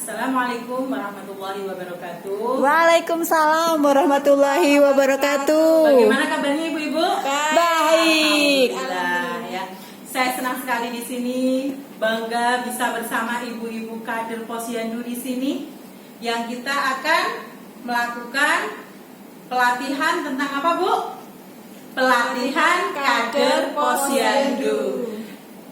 Assalamualaikum warahmatullahi wabarakatuh. Waalaikumsalam warahmatullahi wabarakatuh. Bagaimana kabarnya ibu-ibu? Baik. Alhamdulillah ya. Saya senang sekali di sini, bangga bisa bersama ibu-ibu kader Posyandu di sini, yang kita akan melakukan pelatihan tentang apa, Bu? Pelatihan kader Posyandu.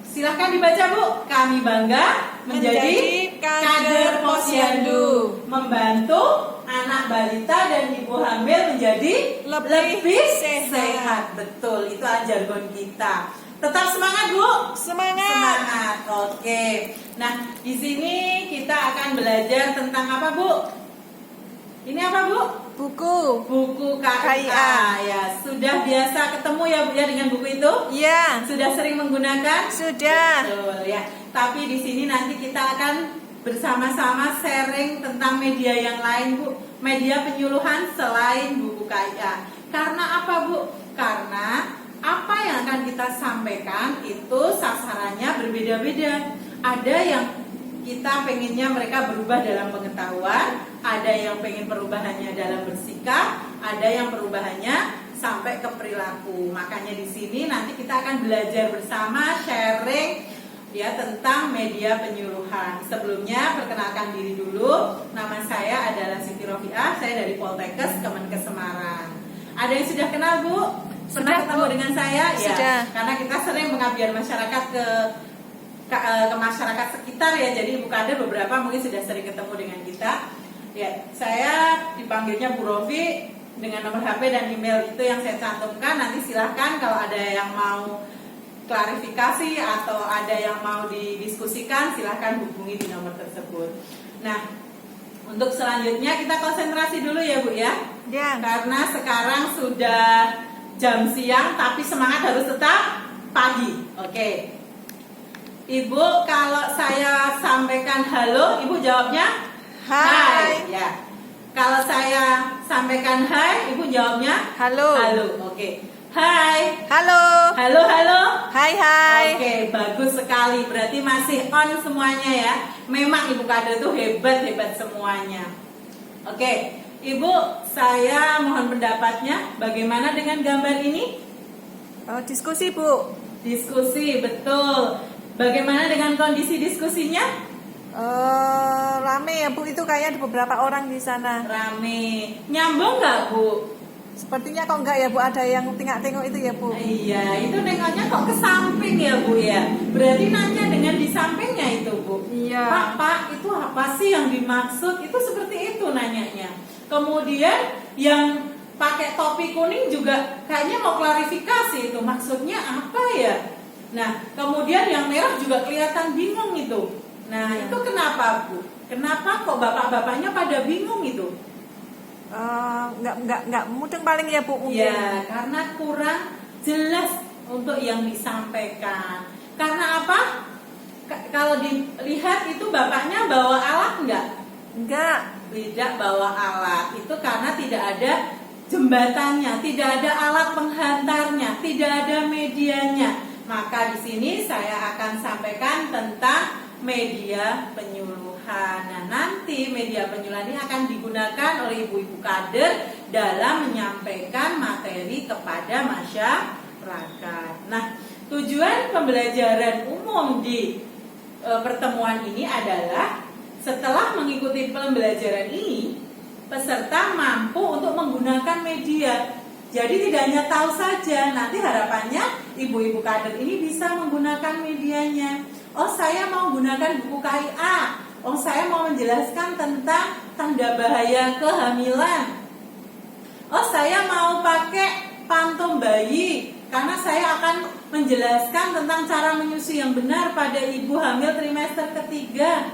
Silahkan dibaca, Bu. Kami bangga menjadi kader Posyandu, membantu anak balita dan ibu hamil menjadi lebih sehat. Betul, itu jargon kita. Tetap semangat, Bu. Semangat. Oke. Nah, di sini kita akan belajar tentang apa, Bu? Ini apa, Bu? Buku KIA. Ya, sudah biasa ketemu ya, Bu, ya, dengan buku itu? Iya. Sudah sering menggunakan? Sudah. Betul ya. Tapi di sini nanti kita akan bersama-sama sharing tentang media yang lain, Bu. Media penyuluhan selain buku KIA. Karena apa, Bu? Karena apa yang akan kita sampaikan itu sasarannya berbeda-beda. Ada yang kita pengennya mereka berubah dalam pengetahuan, ada yang pengen perubahannya dalam bersikap, ada yang perubahannya sampai ke perilaku. Makanya di sini nanti kita akan belajar bersama, sharing ya tentang media penyuluhan. Sebelumnya perkenalkan diri dulu. Nama saya adalah Siti Rofiah, saya dari Poltekkes Kemenkes Semarang. Ada yang sudah kenal, Bu? Pernah ketemu dengan saya? Sudah. Ya, karena kita sering mengabdikan masyarakat ke masyarakat sekitar ya, jadi ibu kader beberapa mungkin sudah sering ketemu dengan kita ya. Saya dipanggilnya Bu Rofi dengan nomor HP dan email itu yang saya cantumkan. Nanti silahkan kalau ada yang mau klarifikasi atau ada yang mau didiskusikan, silahkan hubungi di nomor tersebut. Nah, untuk selanjutnya kita konsentrasi dulu ya, Bu ya. Ya. Karena sekarang sudah jam siang, tapi semangat harus tetap pagi. Oke. Ibu, kalau saya sampaikan halo, Ibu jawabnya Hai. Ya. Kalau saya sampaikan hai, Ibu jawabnya Halo. Oke. Hai. Halo. Halo. Hai. Oke, bagus sekali. Berarti masih on semuanya ya. Memang Ibu kader itu hebat semuanya. Oke, Ibu, saya mohon pendapatnya. Bagaimana dengan gambar ini? Oh, diskusi, Bu. Diskusi, betul. Bagaimana dengan kondisi diskusinya? Rame ya, Bu. Itu kayaknya ada beberapa orang di sana. Rame. Nyambung nggak, Bu? Sepertinya kok enggak ya, Bu, ada yang tengok itu ya, Bu. Iya, itu nengoknya kok ke samping ya, Bu ya. Berarti nanya dengan di sampingnya itu, Bu. Iya. Pak, itu apa sih yang dimaksud? Itu seperti itu nanyanya. Kemudian yang pakai topi kuning juga kayaknya mau klarifikasi itu maksudnya apa ya. Nah, kemudian yang merah juga kelihatan bingung itu. Nah, itu kenapa, Bu? Kenapa kok bapak-bapaknya pada bingung itu? Enggak mudeng paling ya, Bu, mungkin. Ya, karena kurang jelas untuk yang disampaikan. Karena apa? Kalau dilihat itu bapaknya bawa alat enggak? Tidak bawa alat. Itu karena tidak ada jembatannya, tidak ada alat penghantarnya, tidak ada medianya. Maka di sini saya akan sampaikan tentang media penyuluhan. Nah, nanti media penyuluhan ini akan digunakan oleh ibu-ibu kader dalam menyampaikan materi kepada masyarakat. Nah, tujuan pembelajaran umum di pertemuan ini adalah setelah mengikuti pembelajaran ini, peserta mampu untuk menggunakan media. Jadi tidak hanya tahu saja, nanti harapannya ibu-ibu kader ini bisa menggunakan medianya. Oh, saya mau gunakan buku KIA. Oh, saya mau menjelaskan tentang tanda bahaya kehamilan. Oh, saya mau pakai pantom bayi karena saya akan menjelaskan tentang cara menyusui yang benar pada ibu hamil trimester ketiga.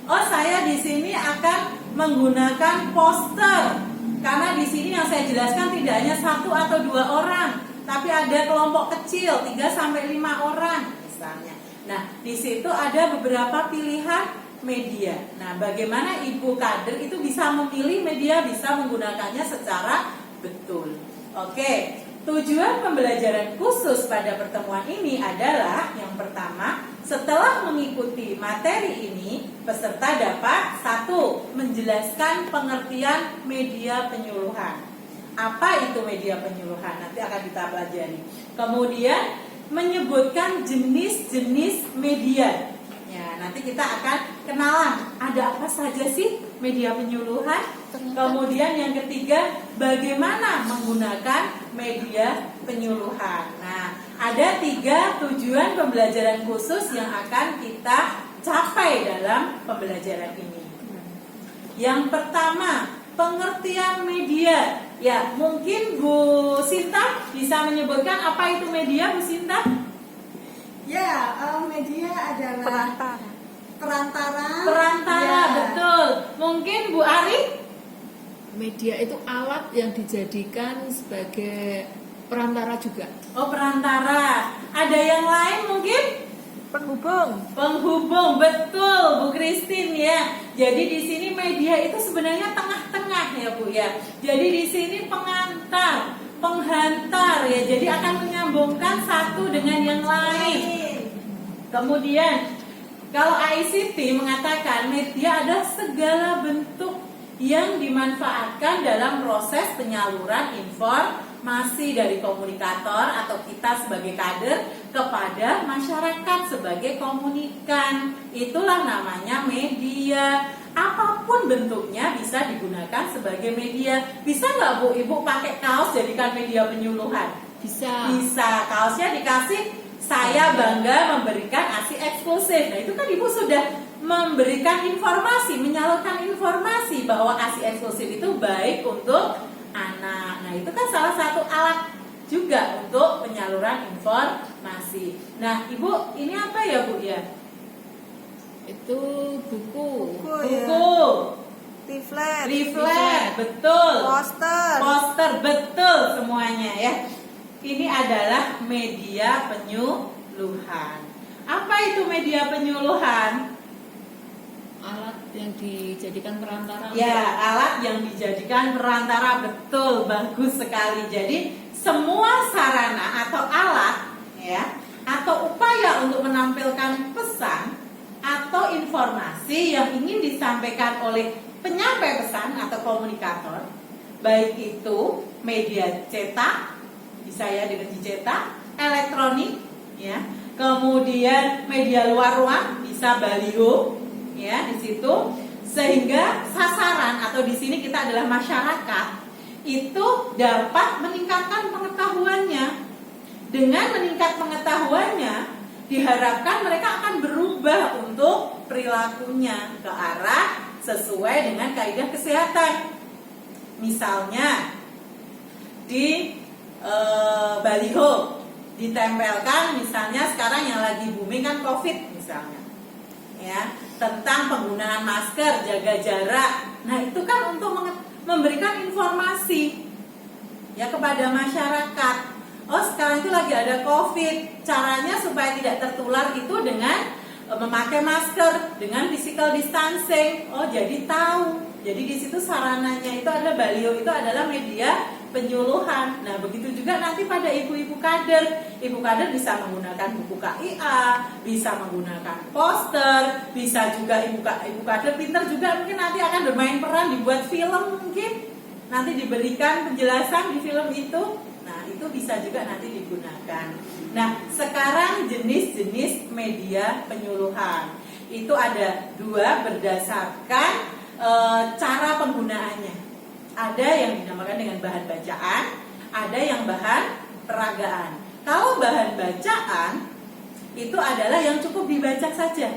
Oh, saya di sini akan menggunakan poster karena di sini yang saya jelaskan tidak hanya 1 atau 2 orang, tapi ada kelompok kecil 3 sampai 5 orang misalnya. Nah, di situ ada beberapa pilihan media. Nah, bagaimana ibu kader itu bisa memilih media, bisa menggunakannya secara betul. Oke, Tujuan pembelajaran khusus pada pertemuan ini adalah yang pertama, setelah mengikuti materi ini, peserta dapat 1. Menjelaskan pengertian media penyuluhan. Apa itu media penyuluhan? Nanti akan kita pelajari. Kemudian menyebutkan jenis-jenis media. Ya, nanti kita akan kenalan ada apa saja sih media penyuluhan. Kemudian yang ketiga, bagaimana menggunakan media penyuluhan. Nah, ada 3 tujuan pembelajaran khusus yang akan kita capai dalam pembelajaran ini. Yang pertama, pengertian media. Ya, mungkin Bu Sinta bisa menyebutkan apa itu media, Bu Sinta? Ya, media adalah perantara. Ya. Betul. Mungkin Bu Ari? Media itu alat yang dijadikan sebagai perantara juga. Oh, perantara. Ada yang lain mungkin? Penghubung, betul Bu Christine ya. Jadi di sini media itu sebenarnya tengah-tengah ya Bu ya. Jadi di sini pengantar, penghantar ya. Jadi akan menyambungkan satu dengan yang lain. Kemudian kalau ICT mengatakan media adalah segala bentuk yang dimanfaatkan dalam proses penyaluran informasi dari komunikator atau kita sebagai kader kepada masyarakat sebagai komunikan. Itulah namanya media. Apapun bentuknya bisa digunakan sebagai media. Bisa nggak Bu, Ibu pakai kaos jadikan media penyuluhan? Bisa. Bisa. Kaosnya dikasih saya bangga memberikan ASI eksklusif. Nah, itu kan Ibu sudah memberikan informasi, menyalurkan informasi bahwa ASI eksklusif itu baik untuk anak. Nah, itu kan salah satu alat juga untuk penyaluran informasi. Nah, Ibu, ini apa ya Bu ya? Itu buku. Buku, leaflet, betul. Poster, betul semuanya ya. Ini adalah media penyuluhan. Apa itu media penyuluhan? Alat yang dijadikan perantara. Ya, alat yang dijadikan perantara, betul, bagus sekali. Jadi semua sarana atau alat ya, atau upaya untuk menampilkan pesan atau informasi yang ingin disampaikan oleh penyampai pesan atau komunikator, baik itu media cetak, bisa ya dengan dicetak, elektronik, ya, kemudian media luar ruang, bisa baliho, ya di situ, sehingga sasaran atau di sini kita adalah masyarakat itu dapat meningkatkan pengetahuannya. Dengan meningkat pengetahuannya, diharapkan mereka akan berubah untuk perilakunya ke arah sesuai dengan kaidah kesehatan. Misalnya di baliho ditempelkan, misalnya sekarang yang lagi booming kan COVID misalnya, ya, tentang penggunaan masker, jaga jarak. Nah, itu kan untuk memberikan informasi ya kepada masyarakat. Oh, sekarang itu lagi ada COVID, caranya supaya tidak tertular itu dengan memakai masker, dengan physical distancing. Oh, jadi tahu. Jadi di situ sarananya itu adalah baliho, itu adalah media penyuluhan. Nah, begitu juga nanti pada ibu-ibu kader. Ibu kader bisa menggunakan buku KIA, bisa menggunakan poster, bisa juga ibu kader pintar juga mungkin nanti akan bermain peran dibuat film mungkin. Nanti diberikan penjelasan di film itu. Nah, itu bisa juga nanti digunakan. Nah, sekarang jenis-jenis media penyuluhan. Itu ada 2 berdasarkan cara penggunaannya. Ada yang dinamakan dengan bahan bacaan, ada yang bahan peragaan. Kalau bahan bacaan itu adalah yang cukup dibaca saja,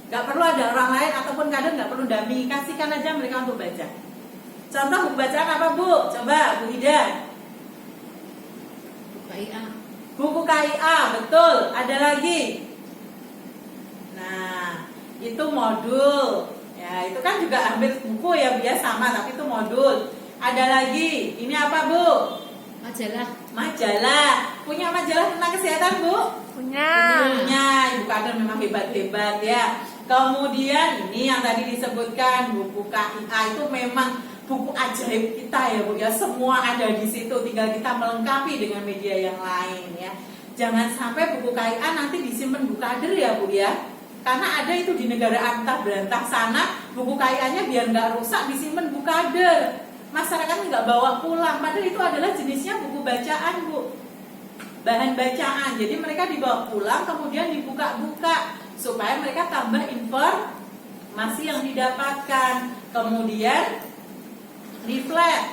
nggak perlu ada orang lain ataupun kader, nggak perlu dampingi, kasihkan aja mereka untuk baca. Contoh buku bacaan apa Bu? Coba Bu Ida. Buku KIA. Buku KIA, betul. Ada lagi. Nah, itu modul. Ya, itu kan juga hampir buku ya, biasa sama, tapi itu modul. Ada lagi, ini apa Bu? Majalah. Majalah. Punya majalah tentang kesehatan Bu? Punya. Ibu kader memang hebat-hebat ya. Kemudian ini yang tadi disebutkan buku KIA itu memang buku ajaib kita ya Bu ya. Semua ada di situ, tinggal kita melengkapi dengan media yang lain ya. Jangan sampai buku KIA nanti disimpan Bu Kader ya Bu ya. Karena ada itu di negara antah berantah sana, buku KIA-nya biar nggak rusak disimpan Bu Kader. Masyarakat nggak bawa pulang, padahal itu adalah jenisnya buku bacaan Bu, bahan bacaan. Jadi mereka dibawa pulang kemudian dibuka-buka supaya mereka tambah informasi yang didapatkan. Kemudian leaflet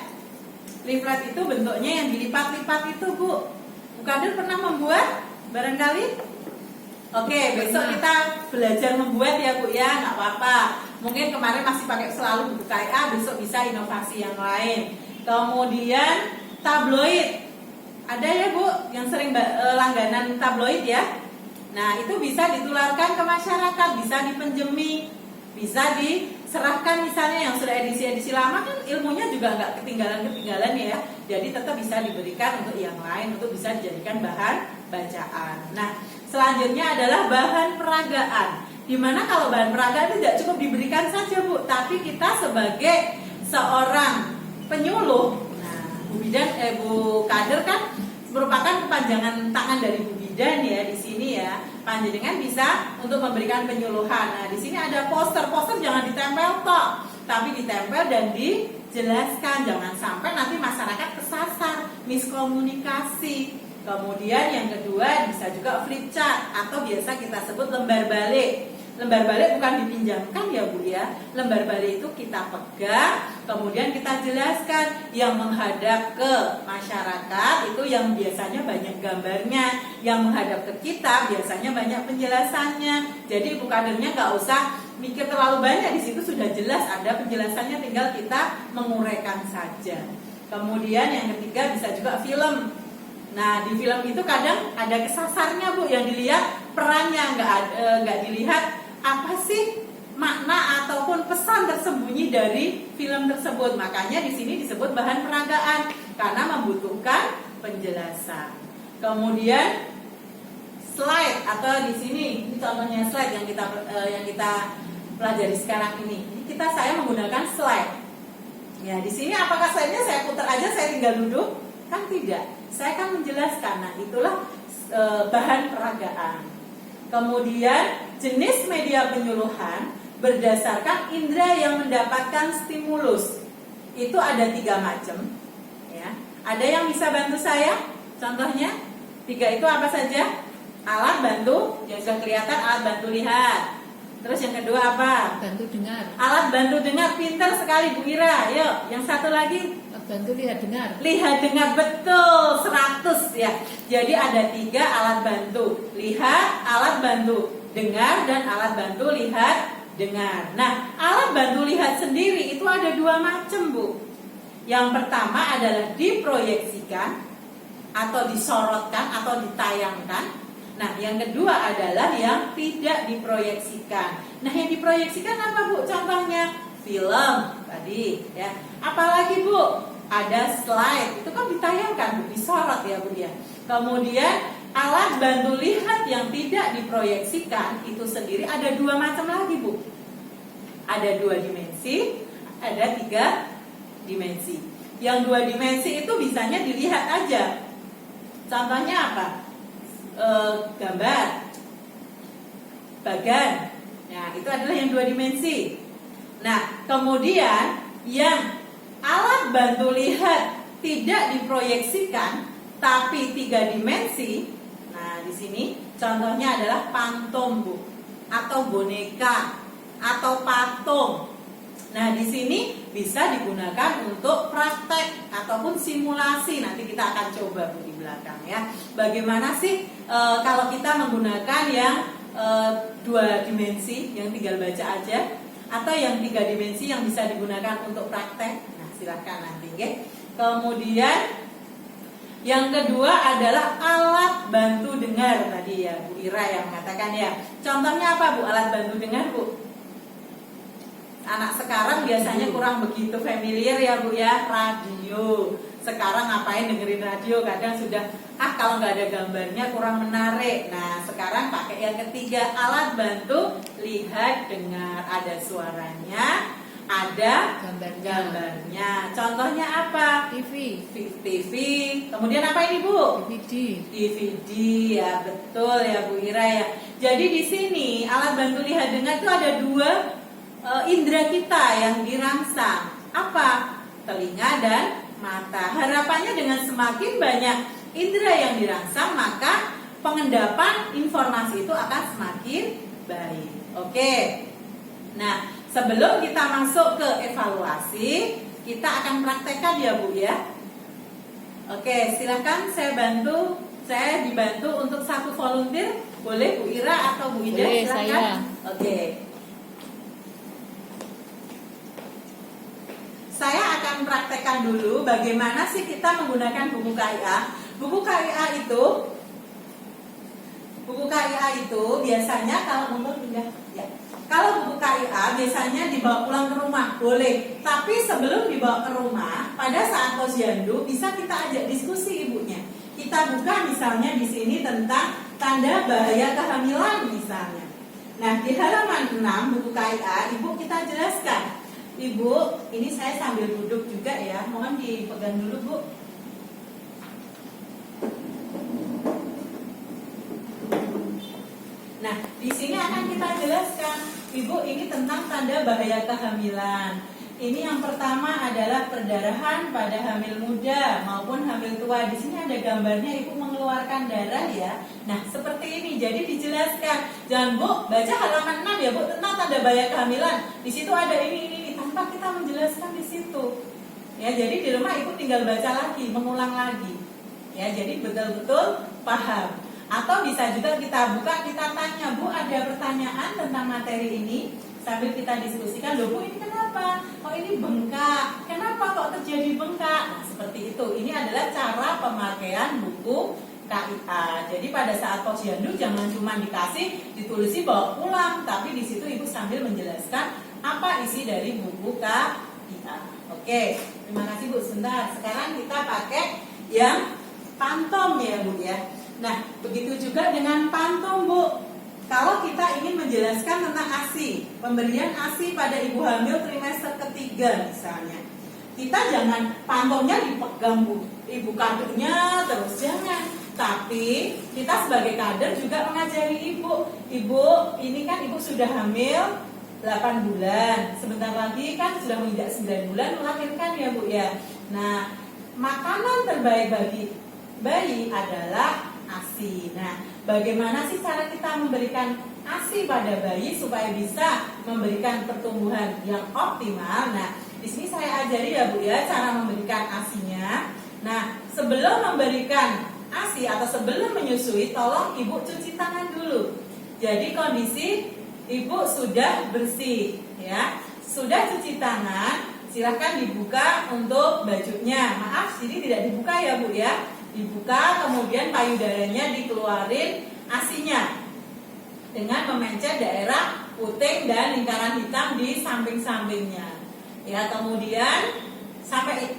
itu bentuknya yang dilipat-lipat itu Bu. Bu Kader pernah membuat barangkali? Oke, besok kita belajar membuat ya Bu ya, nggak apa-apa. Mungkin kemarin masih pakai selalu buku KIA, besok bisa inovasi yang lain. Kemudian tabloid, ada ya Bu yang sering langganan tabloid ya. Nah itu bisa ditularkan ke masyarakat, bisa dipinjemi, bisa diserahkan misalnya yang sudah edisi-edisi lama kan ilmunya juga nggak ketinggalan ya. Jadi tetap bisa diberikan untuk yang lain, untuk bisa dijadikan bahan bacaan. Nah selanjutnya adalah bahan peragaan. Dimana kalau bahan peragaan itu tidak cukup diberikan saja Bu, tapi kita sebagai seorang penyuluh, nah Bu Kader kan merupakan kepanjangan tangan dari Bu Bidan ya di sini ya. Panjenengan bisa untuk memberikan penyuluhan. Nah di sini ada poster jangan ditempel tok, tapi ditempel dan dijelaskan. Jangan sampai nanti masyarakat kesasar, miskomunikasi. Kemudian yang kedua bisa juga flip chart atau biasa kita sebut lembar balik. Lembar balik bukan dipinjamkan ya Bu ya. Lembar balik itu kita pegang, kemudian kita jelaskan. Yang menghadap ke masyarakat itu yang biasanya banyak gambarnya, yang menghadap ke kita biasanya banyak penjelasannya. Jadi Bu Kadernya nggak usah mikir terlalu banyak, di situ sudah jelas ada penjelasannya, tinggal kita menguraikan saja. Kemudian yang ketiga bisa juga film. Nah di film itu kadang ada kesasarnya Bu, yang dilihat perannya, nggak dilihat apa sih makna ataupun pesan tersembunyi dari film tersebut. Makanya di sini disebut bahan peragaan karena membutuhkan penjelasan. Kemudian slide atau di sini ini contohnya slide yang kita pelajari sekarang ini. Saya menggunakan slide. Ya di sini apakah slide-nya saya putar aja, saya tinggal duduk? Kan tidak. Saya akan menjelaskan. Nah itulah bahan peragaan. Kemudian jenis media penyuluhan berdasarkan indera yang mendapatkan stimulus. Itu ada 3 macam ya. Ada yang bisa bantu saya? Contohnya 3 itu apa saja? Alat bantu, yang sudah kelihatan alat bantu lihat. Terus yang kedua apa? Bantu dengar. Alat bantu dengar, pintar sekali Bu Ira. Yuk, yang satu lagi Bantu lihat dengar. lihat dengar, betul 100 ya. Jadi ada 3 alat bantu, lihat, alat bantu dengar, dan alat bantu lihat dengar. Nah alat bantu lihat sendiri itu ada 2 macam Bu. Yang pertama adalah diproyeksikan atau disorotkan atau ditayangkan. Nah yang kedua adalah yang tidak diproyeksikan. Nah yang diproyeksikan apa Bu? Contohnya film tadi ya. Apalagi Bu? Ada slide, itu kan ditayangkan Bu, disorot ya Bu ya. Kemudian alat bantu lihat yang tidak diproyeksikan itu sendiri ada 2 macam lagi Bu. Ada 2 dimensi, ada 3 dimensi. Yang 2 dimensi itu bisanya dilihat aja. Contohnya apa? Gambar, bagan. Nah itu adalah yang 2 dimensi. Nah kemudian yang alat bantu lihat tidak diproyeksikan tapi 3 dimensi. Nah, di sini contohnya adalah pantom Bu, atau boneka, atau patung. Nah, di sini bisa digunakan untuk praktek ataupun simulasi. Nanti kita akan coba Bu di belakang ya. Bagaimana sih kalau kita menggunakan yang 2 dimensi yang tinggal baca aja, atau yang 3 dimensi yang bisa digunakan untuk praktek. Silahkan nanti ya. Kemudian yang kedua adalah alat bantu dengar tadi ya Bu Ira yang mengatakan ya. Contohnya apa Bu alat bantu dengar Bu? Anak sekarang biasanya kurang begitu familiar ya Bu ya. Radio. Sekarang ngapain dengerin radio? Kadang sudah kalau nggak ada gambarnya kurang menarik. Nah sekarang pakai yang ketiga, alat bantu lihat dengar. Ada suaranya, ada Gambarnya. gambarnya. Contohnya apa? TV, TV. Kemudian apa ini Bu? DVD. DVD, ya betul ya Bu Ira ya. Jadi di sini alat bantu lihat dengar itu ada dua indera kita yang dirangsang. Apa? Telinga dan mata. Harapannya dengan semakin banyak indera yang dirangsang, maka pengendapan informasi itu akan semakin baik. Oke. Nah, sebelum kita masuk ke evaluasi, kita akan praktekkan ya Bu ya. Oke, silakan saya dibantu untuk satu volunteer. Boleh Bu Ira atau Bu Ida? Boleh, Silakan. saya. Oke. Saya akan praktekkan dulu bagaimana sih kita menggunakan buku KIA. Buku KIA itu biasanya kalau buku KIA biasanya dibawa pulang ke rumah, boleh. Tapi sebelum dibawa ke rumah, pada saat posyandu bisa kita ajak diskusi ibunya. Kita buka misalnya di sini tentang tanda bahaya kehamilan misalnya. Nah, di halaman 6 buku KIA, Ibu kita jelaskan. Ibu, ini saya sambil duduk juga ya. Mohon dipegang dulu, Bu. Nah, di sini akan kita jelaskan, Ibu, ini tentang tanda bahaya kehamilan. Ini yang pertama adalah perdarahan pada hamil muda maupun hamil tua. Di sini ada gambarnya, Ibu mengeluarkan darah ya. Nah, seperti ini. Jadi dijelaskan. Jangan Bu, baca halaman 6 ya Bu tentang tanda bahaya kehamilan. Di situ ada ini tanpa kita menjelaskan di situ. Ya, jadi di rumah Ibu tinggal baca lagi, mengulang lagi. Ya, jadi betul-betul paham. Atau bisa juga kita buka, kita tanya, Bu, ada pertanyaan tentang materi ini? Sambil kita diskusikan, loh Bu, ini kenapa? Oh, ini bengkak. Kenapa kok terjadi bengkak? Nah, seperti itu. Ini adalah cara pemakaian buku KIA. Jadi pada saat posyandu jangan cuma dikasih, ditulisi bawa pulang, tapi di situ Ibu sambil menjelaskan apa isi dari buku KIA. Oke, terima kasih Bu. Sebentar. Sekarang kita pakai yang pantom ya Bu ya. Nah, begitu juga dengan pantom Bu. Kalau kita ingin menjelaskan tentang ASI, pemberian ASI pada ibu hamil trimester ketiga misalnya, kita jangan pantomnya dipegang Bu, ibu kadernya terus, jangan. Tapi kita sebagai kader juga mengajari ibu, ini kan ibu sudah hamil 8 bulan, sebentar lagi kan sudah menginjak 9 bulan melahirkan ya Bu ya. Nah, makanan terbaik bagi bayi adalah ASI. Nah, bagaimana sih cara kita memberikan ASI pada bayi supaya bisa memberikan pertumbuhan yang optimal? Nah, di sini saya ajari ya Bu ya cara memberikan ASI-nya. Nah, sebelum memberikan ASI atau sebelum menyusui, tolong Ibu cuci tangan dulu. Jadi kondisi Ibu sudah bersih ya. Sudah cuci tangan, silahkan dibuka untuk bajunya. Maaf, sini tidak dibuka ya Bu ya. Dibuka, kemudian payudaranya dikeluarin ASI-nya dengan memencet daerah puting dan lingkaran hitam di samping-sampingnya. Ya, kemudian sampai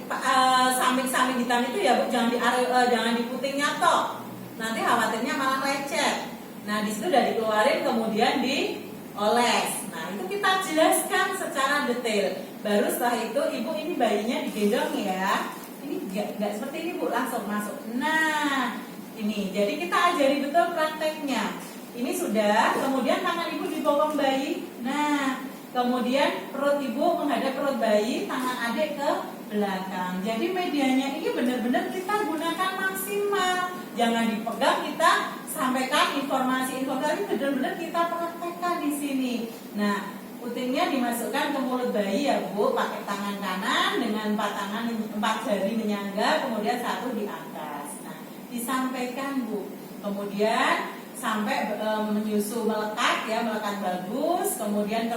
samping-samping hitam itu ya Bu, jangan di putingnya toh. Nanti khawatirnya malah lecet. Nah, di situ udah dikeluarin kemudian dioles. Nah, itu kita jelaskan secara detail. Baru setelah itu Ibu ini bayinya digendong ya. Ini enggak seperti ini Bu, langsung masuk. Nah, ini. Jadi kita ajari betul prakteknya. Ini sudah, kemudian tangan Ibu dibopong bayi. Nah, kemudian perut Ibu menghadap perut bayi, tangan adik ke belakang. Jadi medianya ini benar-benar kita gunakan maksimal. Jangan dipegang, kita sampaikan informasi-informasi benar-benar kita praktekkan di sini. Nah, putingnya dimasukkan ke mulut bayi ya Bu, pakai tangan kanan dengan 4 jari menyangga, kemudian 1 di atas. Nah, disampaikan Bu. Kemudian sampai menyusu melekat ya, melekat bagus. Kemudian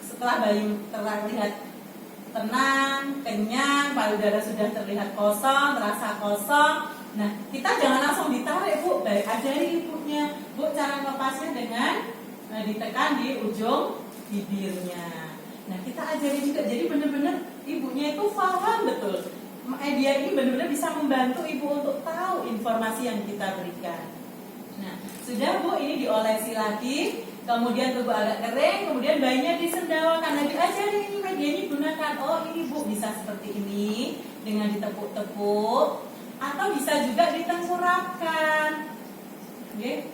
setelah bayi terlihat tenang, kenyang, payudara sudah terlihat kosong, terasa kosong. Nah, kita jangan langsung ditarik Bu, baik ajari ibunya. Bu, cara melepasnya dengan ditekan di ujung bibirnya. Nah, kita ajari juga. Jadi benar-benar ibunya itu paham betul. Media ini benar-benar bisa membantu ibu untuk tahu informasi yang kita berikan. Nah, sudah Bu, ini diolesi lagi. kemudian tubuh agak kering, kemudian bayinya disendawakan. Nah, diajarin ini medianya gunakan. Oh, ini Bu bisa seperti ini dengan ditepuk-tepuk atau bisa juga ditengkurapkan. Oke.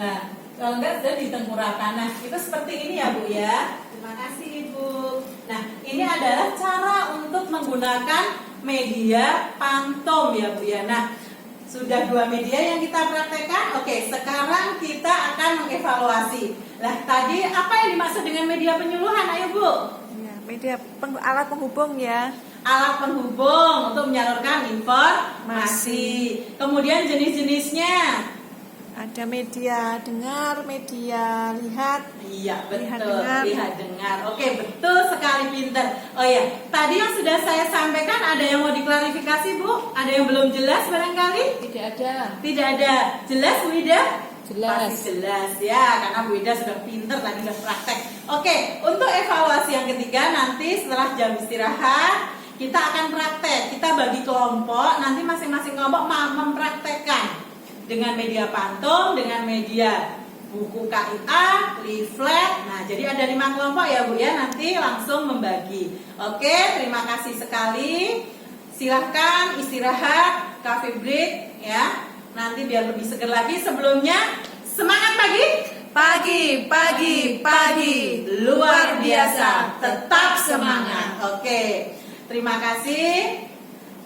Nah, kalau enggak sudah ditengkurapkan. Nah, itu seperti ini ya Bu ya. Terima kasih Ibu. Nah, ini adalah cara untuk menggunakan media pantom ya Bu ya. Nah, sudah 2 media yang kita praktekkan. Oke, sekarang kita akan mengevaluasi. Nah, tadi apa yang dimaksud dengan media penyuluhan? Ayo Bu. Ya, media alat penghubung ya. Alat penghubung untuk menyalurkan informasi. Kemudian jenis-jenisnya. Ada media dengar, media lihat. Iya, Lihat, betul. dengar. Lihat dengar. Oke, betul sekali, pinter. Oh ya, tadi yang sudah saya sampaikan ada yang mau diklarifikasi, Bu? Ada yang belum jelas barangkali? Tidak ada. Tidak ada. Jelas, Bu Ida? Jelas. Pasti jelas ya, karena Bu Ida sudah pinter tadi sudah praktek. Oke, untuk evaluasi yang ketiga nanti setelah jam istirahat kita akan praktek. Kita bagi kelompok, nanti masing-masing kelompok mempraktekkan dengan media pantom, dengan media buku KIA, leaflet. Nah, jadi ada 5 kelompok ya Bu ya, nanti langsung membagi. Oke, terima kasih sekali. Silahkan istirahat, coffee break ya. Nanti biar lebih seger lagi. Sebelumnya, semangat pagi. Pagi. Luar biasa. Tetap semangat. Oke. Terima kasih.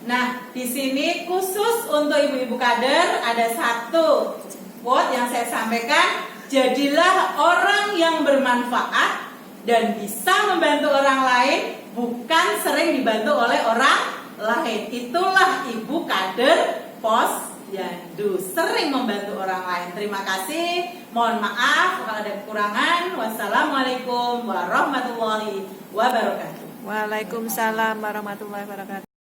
Nah, di sini khusus untuk ibu-ibu kader ada satu quote yang saya sampaikan. Jadilah orang yang bermanfaat dan bisa membantu orang lain, bukan sering dibantu oleh orang lain. Itulah ibu kader Posyandu, sering membantu orang lain. Terima kasih. Mohon maaf kalau ada kekurangan. Wassalamualaikum warahmatullahi wabarakatuh. Waalaikumsalam warahmatullahi wabarakatuh.